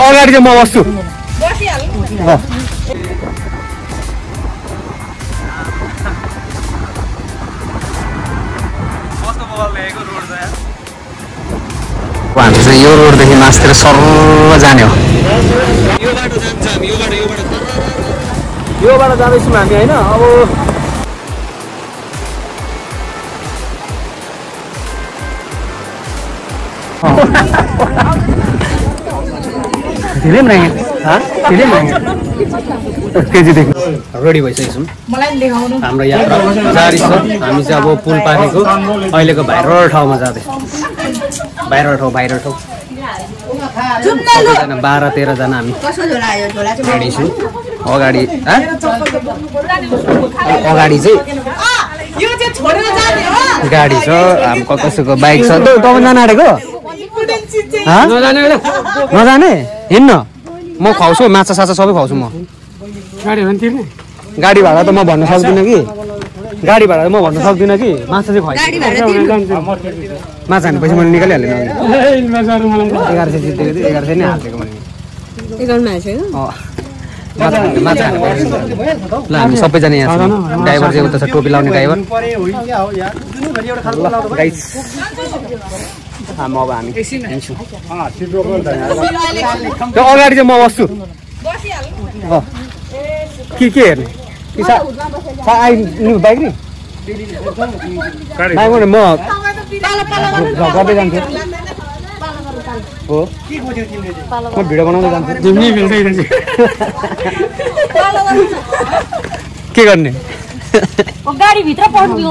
अगाडि चाहिँ म बस्छु हामी चाहिँ यो रोडदेखि मासतिर सर्व जाने हो यो बाटो जाँदैछौँ हामी होइन अब धेरै महँगो धेरै महँगो केजीदेखि रेडी भइसकेको छौँ हाम्रो यात्रा जारी छ हामी चाहिँ अब पुल पारेको अहिलेको भाइरल ठाउँमा जाँदैछौँ भाइरल ठाउँ 12-13 जना हामी रेडी छौँ अगाडि अगाडि चाहिँ गाडी छ कसैको बाइक छ तपाईँ जान आँटेको नजाने हिँड्न म खुवाउँछु माछा साछा सबै खुवाउँछु म गाडी भाडा त म भन्न सक्दिनँ कि गाडी भाडा म भन्न सक्दिनँ कि माछा चाहिँ खुवाउँछु माछा हाने पछि मैले निकालिहालेँ 1100 जितेको थियो 1100 नै हालिदिएको मैले माछा हाने ल हामी सबैजना यहाँ छौँ ड्राइभर चाहिँ उता छ टोपी लाउने ड्राइभर अब हामी हिँड्छौँ त्यो अगाडि चाहिँ म बस्छु के हेर्ने आइनु बाइक नि बाइकबाट म गर्दै जान्छु हो म भिडियो बनाउँदै जान्छु के गर्ने गाडीभित्र पढ्नु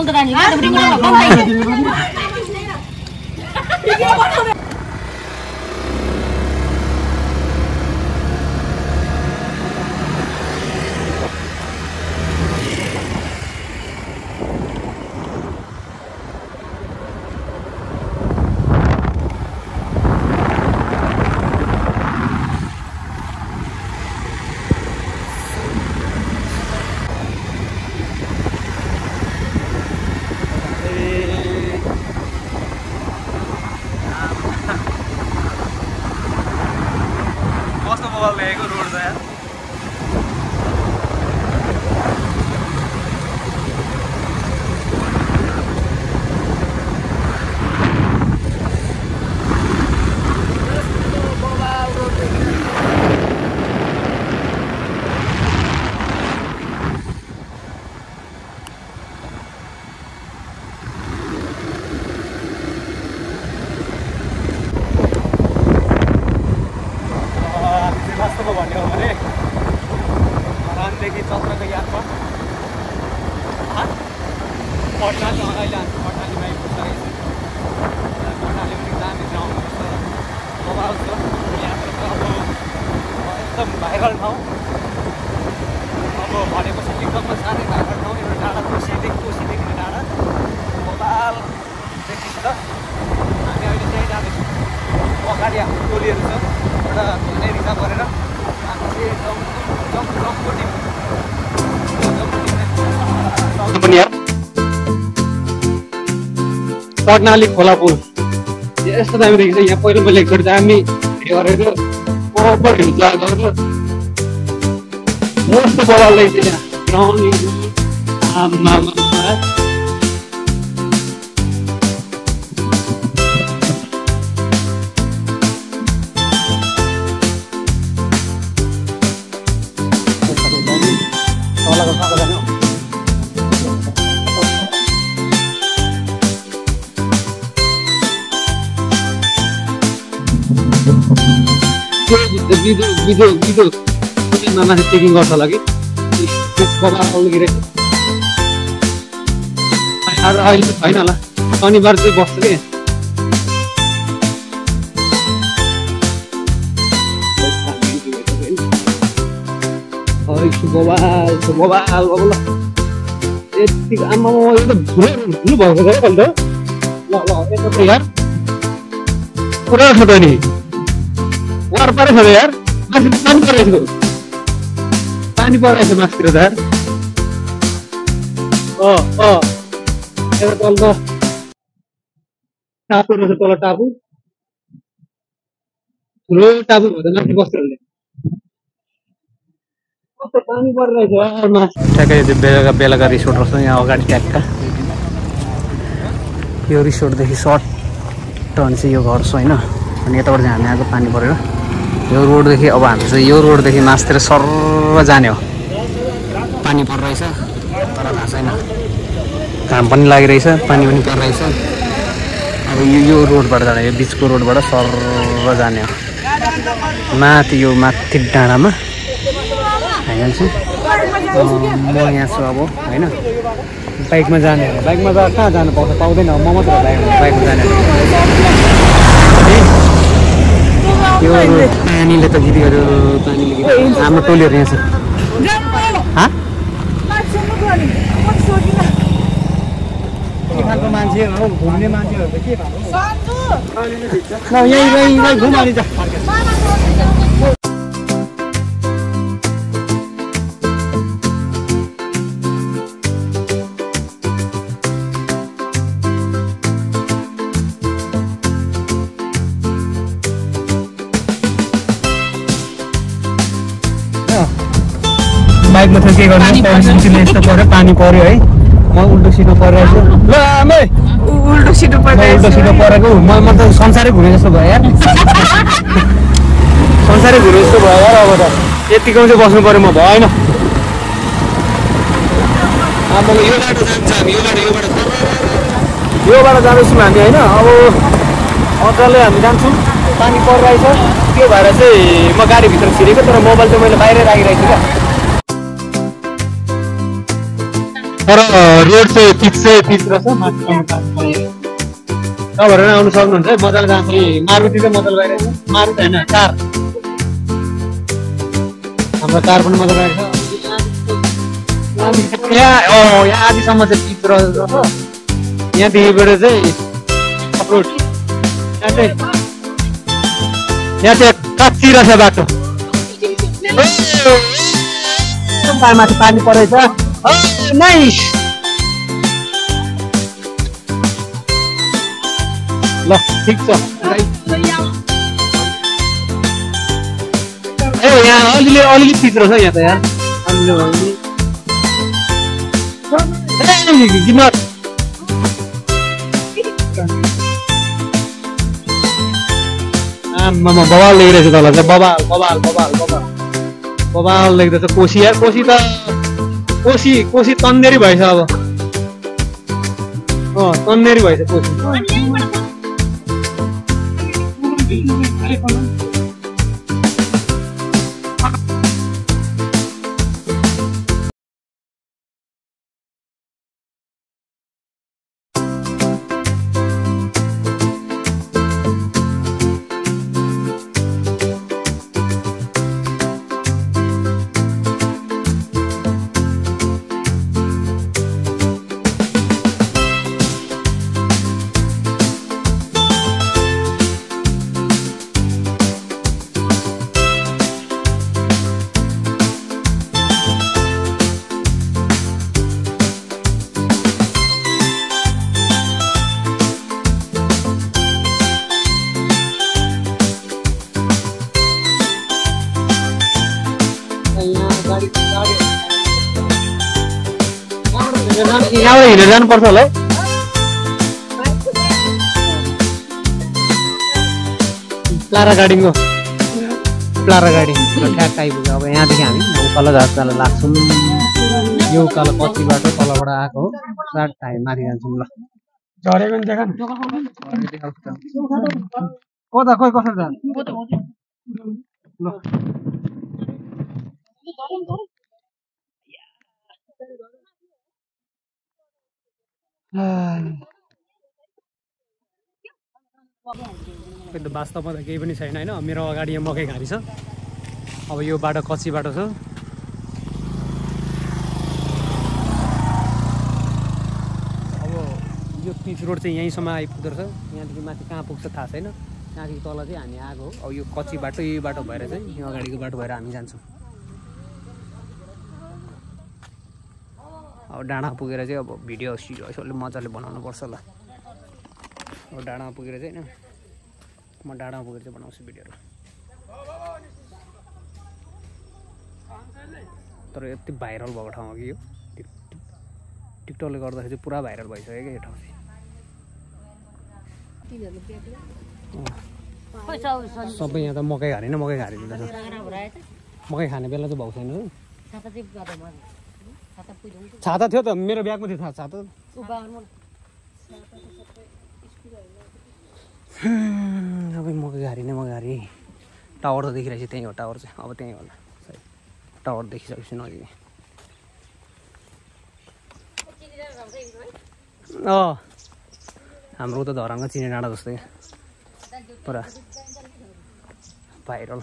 भाइरल ठाउँ अब भनेपछि एकदमै साह्रै भाइरल ठाउँ एउटा डाँडा कोसीदेखि डाँडा मोबाइल देखिन्छ हामी अहिले त्यहीँ जाँदैछौँ अगाडि हाम्रो टोलीहरू छ एउटा धेरै रिजर्भ गरेर हामी चाहिँ पटनाली खोला पुल यस्तो दामी देखिन्छ यहाँ पहिलो मैले एकचोटि दामी भिडियो गरेको बराबर हिँड्छ गरेर मस्त बवाल रहेछ यहाँ भिडियो माथि चेकिङ गर्छ होला कि अहिले छैन होला शनिबार चाहिँ बस्छ कि यतिको आमा यो त भुल भएको छ ल यार पुरा छ त नि वार परेछ यार माथि पानी परेको पानी परेछ मासतिर त यार तल टापु रहेछ तल टापु ठुलो टापु भएर माथि बस्तीहरूले कस्तो पानी परिरहेछ ठ्याक्कै बेलुका रिसोर्ट रहेछ यहाँ अगाडि ट्याक्का यो रिसोर्टदेखि सर्ट टर्न चाहिँ यो घर छ होइन अनि यताबाट चाहिँ हामी आएको पानी परेर यो रोडदेखि अब हामी चाहिँ यो रोडदेखि मास्तिर सर्र जाने हो पानी परिरहेछ तर थाहा छैन घाम पनि लागिरहेछ पानी पनि परिरहेछ अब यो रोडबाट जाने यो बिचको रोडबाट सर्र जाने हो माथि यो माथि डाँडामा हामी चाहिँ म यहाँ छु अब होइन बाइकमा जाने हो बाइकमा कहाँ जानु पाउँछ पाउँदैन म मात्र बाइकमा जाने यो पानीले त गीत गर्यो पानीले हाम्रो टोलीहरू यहाँ छ के खालको मान्छेहरू हो घुम्ने मान्छेहरू त के खालको यहीँ घुम अनि बाइकमा त के गर्नु परिस्थितिले यस्तो पऱ्यो पानी पऱ्यो है म उल्टो सिटो परिरहेको छु ल आमै उल्टो सिटो परेको म त संसारै घुमे जस्तो भयो यार संसारै घुमे जस्तो भयो यार अब त यतिको चाहिँ बस्नु पऱ्यो म भएन अब यो बाटो जान्छ हामी योबाट जाँदैछौँ हामी होइन अब मजाले हामी जान्छौँ पानी परिरहेछ त्यो भएर चाहिँ म गाडीभित्र छिरेको तर मोबाइल चाहिँ मैले बाहिरै राखिरहेको छु क्या तर रोड चाहिँ पिच रहेछ माथिसम्म तपाईँहरू आउनु सक्नुहुन्छ है मजाले जान्छ मारुति चाहिँ मजाले गइरहेछ मारुति होइन कार हाम्रो कार पनि मजाले गइरहेछ यहाँ आदिसम्म चाहिँ पिच रहेछ यहाँदेखिबाट चाहिँ अप्रोड यहाँ चाहिँ कच्ची रहेछ बाटो माथि पानी परेछ नाइस ल ठिक छ यहाँ अलिअलि पिच रहेछ यहाँ त यार आमामा बबाल लेखिरहेछ तल चाहिँ बबाल लेख्दैछ कोसी यार कोसी तन्देरी भएछ अब तन्देरी भएछ कोसी यहाँबाट हिँडेर जानुपर्छ होला है प्लारा गाडी ठ्याक्क आइपुग्यो अब यहाँदेखि हामी उकालो जाँदा लाग्छौँ यो उकालो पछिबाट तलबाट आएको हो फ्लाट हामी माथि जान्छौँ ल झरेको नि देखा कता खोइ कसरी जान्छ ल वास्तवमा त केही पनि छैन होइन मेरो अगाडि यहाँ मकै घारी छ अब यो बाटो कच्ची बाटो छ अब यो पिच रोड चाहिँ यहीँसम्म आइपुग्दो रहेछ यहाँदेखि माथि कहाँ पुग्छ थाहा छैन त्यहाँदेखि तल चाहिँ हामी आएको हो अब यो कच्ची बाटो यही बाटो भएर चाहिँ यो अगाडिको बाटो भएर हामी जान्छौँ अब डाँडा पुगेर चाहिँ अब भिडियो यसोले मजाले बनाउनुपर्छ ल अब डाँडामा पुगेर चाहिँ होइन म डाँडामा पुगेर चाहिँ बनाउँछु भिडियोहरू तर यति भाइरल भएको ठाउँ हो कि यो टिकटकले गर्दाखेरि चाहिँ पुरा भाइरल भइसक्यो क्या यो ठाउँ चाहिँ सबै यहाँ त मकै खाने न मकै खाने मकै खाने बेला चाहिँ भएको छैन छाता थियो त मेरो ब्यागमा थियो छाता सबै मकै घारी टावर त देखिरहेको छ त्यहीँ हो टावर चाहिँ अब त्यहीँ होला टावर देखिसकेपछि नजिक हाम्रो त धरानको चिने डाँडा जस्तै पुरा भाइरल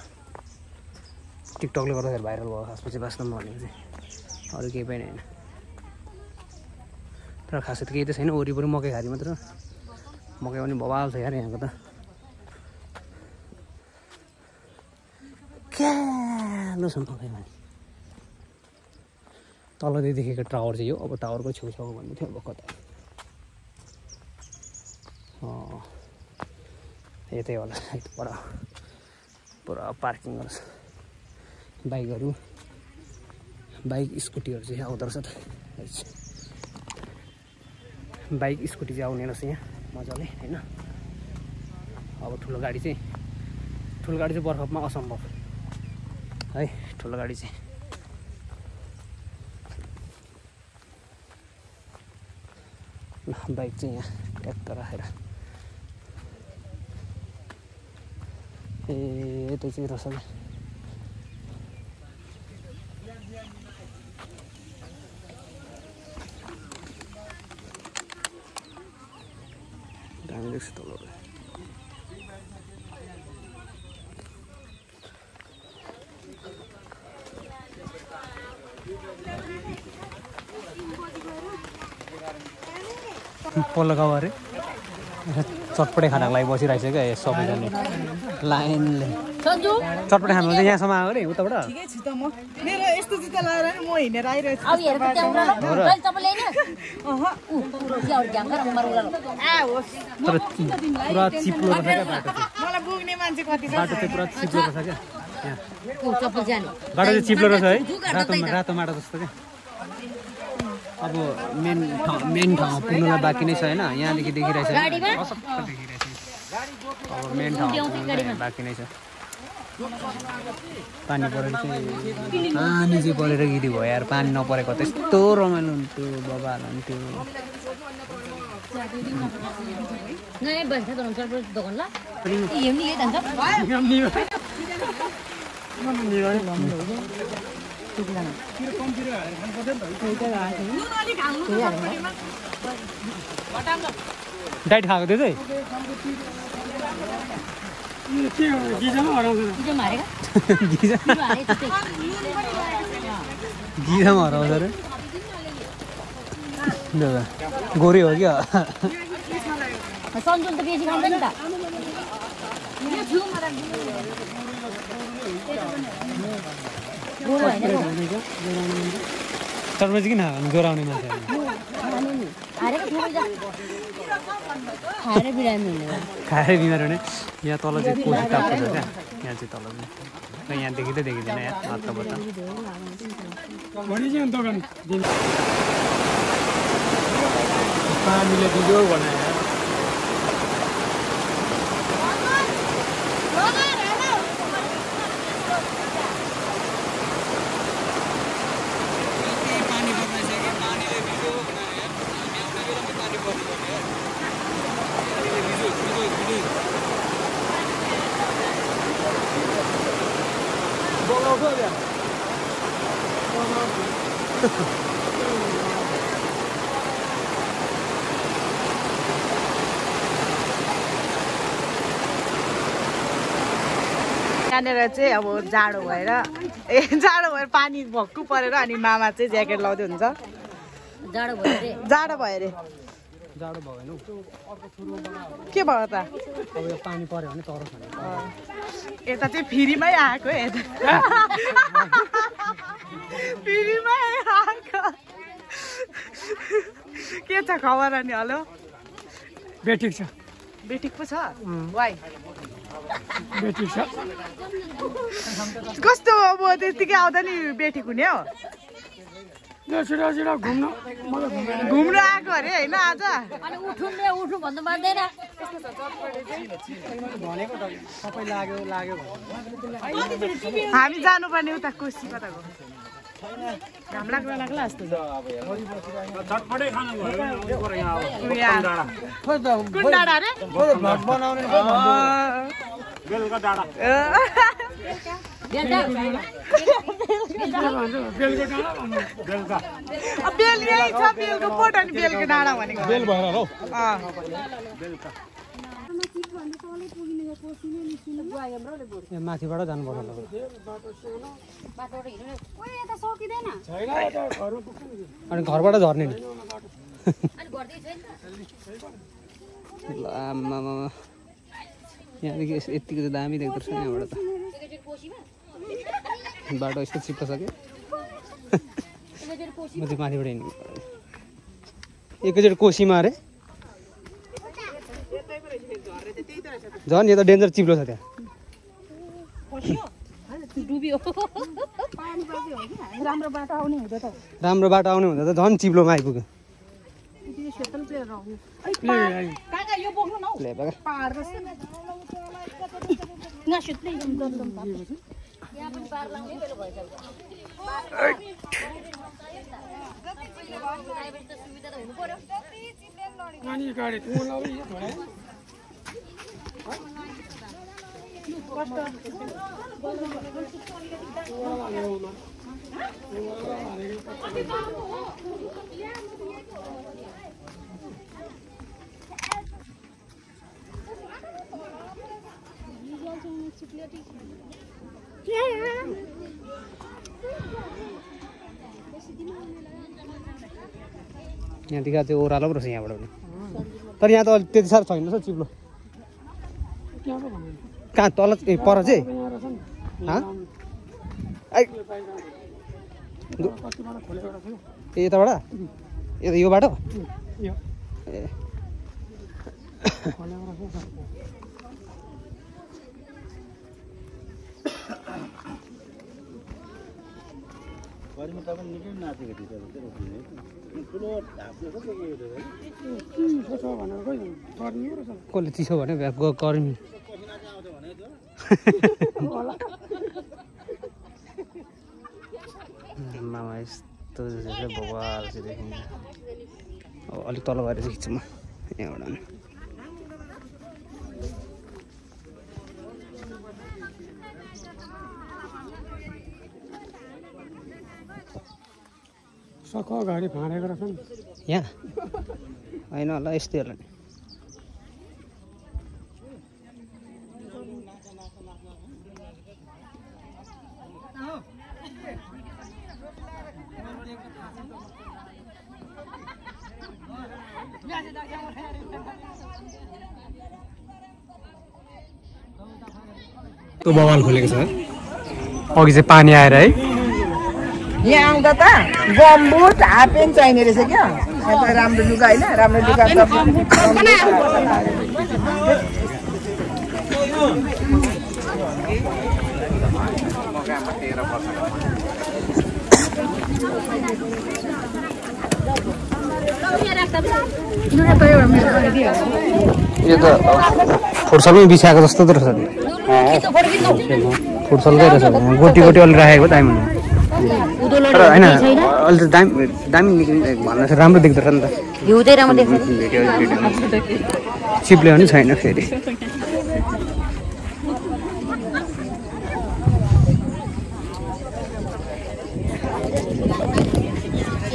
टिकटकले गर्दाखेरि भाइरल भयो खासमा चाहिँ वास्तवमा भनेको चाहिँ अरू केही पनि होइन तर खासै त केही त छैन वरिपरि मकै खारी मात्र मकै पनि बवाल छ यार यहाँको त क्यालो छ मकै माथि तलदेखि देखेको टावर चाहिँ यो अब टावरको छेउछाउ भन्ने थियो अब कता यतै होला पर पुरा पार्किङ गर्छ बाइकहरू बाइक स्कुटीहरू चाहिँ आउँदो रहेछ त बाइक स्कुटी चाहिँ आउने रहेछ यहाँ मजाले होइन अब ठुलो गाडी चाहिँ बर्खामा असम्भव है ठुलो गाडी चाहिँ ल बाइक चाहिँ यहाँ ट्याक्क राखेर ए त्यो चाहिँ रहेछ क्या दामी देख्छ तल पल्लो गाउँ अरे चटपटे खानाको लागि बसिरहेको छ क्या सबैजना लाइनले चटपटे खानु चाहिँ यहाँसम्म आयो अरे उताबाट ठिकै छु त म मेरो यस्तो जुत्ता लगाएर म हिँडेर आइरहेको छु तर पुरा चिप्लो रहेछ क्या बाटो मलाई पुग्ने मान्छे कति छ बाटो चाहिँ पुरा चिप्लो रहेछ क्या बाटो चाहिँ चिप्लो रहेछ है रातो माटो जस्तो क्या अब मेन ठाउँमा पुग्नुलाई बाँकी नै छ होइन यहाँदेखि देखिरहेछ अब मेन ठाउँ बाँकी नै छ पानी परेर चाहिँ परेर गिरी भयो यार पानी नपरेको त्यस्तो रमाइलो हुन्थ्यो बबाल हुन्थ्यो डाइट खाएको थियो चाहिँ गिजामा हराउँछ अरे गोरी हो क्या सन्जुन त बेसी खाँदैन त चटपटे किन जोराउने मान्छे खाएर बिमार हुने यहाँ तल चाहिँ कोसी टाप्छ क्या यहाँ चाहिँ तल चाहिँ यहाँ देखिँदै देखिँदैन यहाँ हातबाट पानीले भिडियो बनायो यहाँनिर चाहिँ अब जाडो भएर पानी भक्कु परेर अनि मामा चाहिँ ज्याकेट लाउँदै हुन्छ जाडो भयो अरे जाडो भयो होइन के भयो त अब यो पानी पर्यो भने तर खाने यता चाहिँ फ्रीमै आएको यता फ्रीमै आएको के छ खबर अनि हेलो बेठिक छ बेठिक पो छ वाइ बेठिक छ कस्तो अब त्यतिकै आउँदा नि बेठिक हुने हो घुम्न आएको अरे होइन आज अनि उठ्नु भन्नु मान्दैन हामी जानुपर्ने उता कोशी कताको घाम लाग्ला जस्तो कुन डाँडा अरे बेल यही छ बेलको पोट अनि बेलको डाँडा भनेको बेल भएर हौ माथिबाट जानुपर्छ अनि घरबाट झर्ने नि यहाँदेखि यतिको त दामी देख्दो रहेछ यहाँबाट त बाटो यस्तो चिप्लो छ कि म चाहिँ माथिबाट हिँड्नु एकैचोटि कोसीमा अरे झन् यो त डेन्जर चिप्लो छ त्यहाँ राम्रो बाटो आउने हुँदा त झन् चिप्लोमा आइपुग्यो यहाँदेखि चाहिँ ओह्रालो पो रहेछ यहाँबाट पनि तर यहाँ त त्यति साह्रो छैन रहेछ चिप्लो कहाँ तल पर चाहिँ ए यताबाट यो बाटो ए कसले चिसो भने गर्मी मामा यस्तो भगवान चाहिँ देखिन्छ अब अलिक तल गएर चाहिँ खिच्छु म यहाँबाट सक घाडी फाँडेको रहेछ नि यहाँ होइन होला यस्तै होला नि त्यो बवाल खोलेको छ अघि चाहिँ पानी आएर है यहाँ आउँदा त गम्बुट हाफ प्यान्ट चाहिने रहेछ क्या राम्रो लुगा होइन राम्रो लुगा यो त फुर्सलमै बिछाएको जस्तो त रहेछ फुर्सलकै रहेछ गोटी गोटी अलि राखेको दामी तर होइन अलि त दामी भन्न राम्रो देख्दो रहेछ नि त चिप्ले पनि छैन फेरि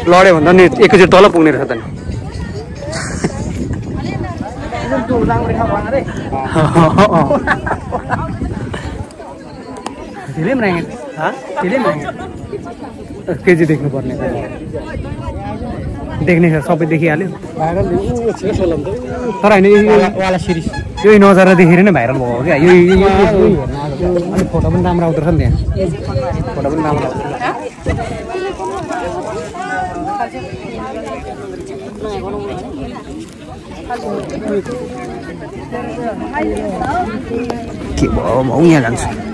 लड्यो भन्दा नि एकैचोटि तल पुग्ने रहेछ त नि त्यसले पनि केजी देख्नुपर्ने देख्ने सबै देखिहाल्यो तर होइन यही नजारा देखेर नै भाइरल भएको क्या यो अलिक फोटो पनि राम्रो आउँदो रहेछ नि त्यहाँ फोटो पनि राम्रो आउँदो के भयो म यहाँ जान्छु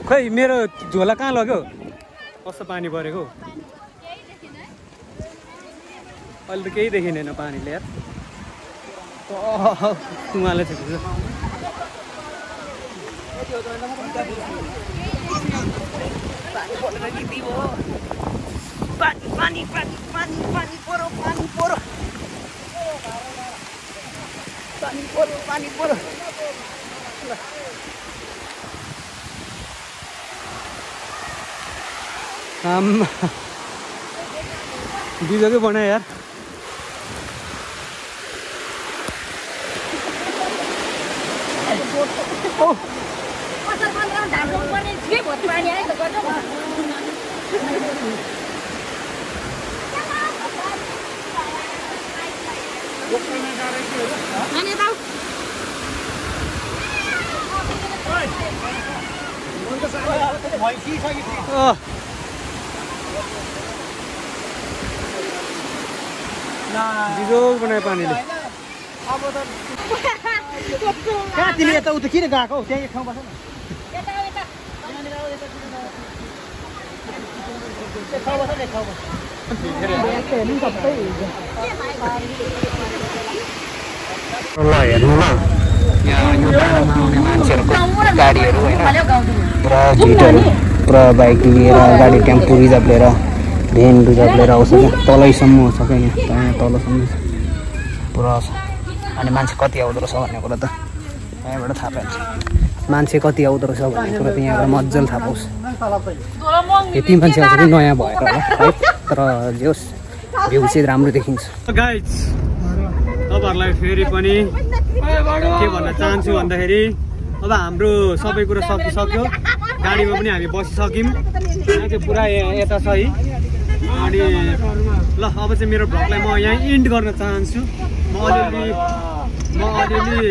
खै मेरो झोला कहाँ लग्यो कस्तो पानी परेको अहिले त केही देखिँदैन पानीले यार कुवाले छ पानी परो बिजोकै बनायो यार बिजोग बनायो पानीले कहाँ तिमी यता उता किन गएको त्यहाँ एक ठाउँ बस न ल हेर्नु ल यहाँ यो डाँडामा आउने मान्छेहरूको गाडीहरू होइन पुरा भिडहरू पुरा बाइक लिएर गाडी टेम्पो रिजर्भ लिएर भ्यान रिजर्भ लिएर आउँछ क्या तलैसम्म छ क्या यहाँ तलसम्म पुरा छ अनि मान्छे कति आउँदो रहेछ भन्ने कुरा त यहाँबाट थाहा पाइन्छ मान्छे कति आउँदो रहेछ भन्ने कुरा त यहाँबाट मजाले थाहा पाउँछ यति मान्छे आउँछ कि नयाँ भएर होला है तर जे होस् भ्यू चाहिँ राम्रो देखिन्छ गाइज तपाईँहरूलाई फेरि पनि के भन्न चाहन्छु भन्दाखेरि अब हाम्रो सबै कुरा सकिसक्यो गाडीमा पनि हामी बसिसक्यौँ यहाँ चाहिँ पुरा यता छ है अनि ल अब चाहिँ मेरो भ्लगलाई म यहाँ इन्ड गर्न चाहन्छु म अलिअलि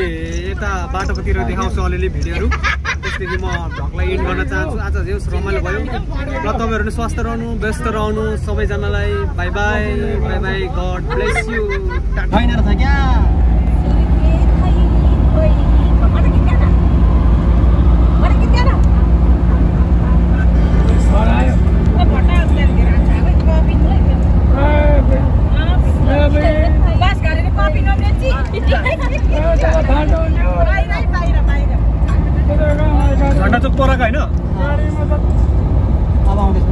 यता बाटोतिर देखाउँछु अलिअलि भिडियोहरू त्यसदेखि म भ्लगलाई इन्ड गर्न चाहन्छु आज जे होस् रमाइलो भयो र तपाईँहरू पनि स्वस्थ रहनु व्यस्त रहनु सबैजनालाई bye bye bye bye God bless you Jhanda Chowk पराको होइन अब आउँदैछ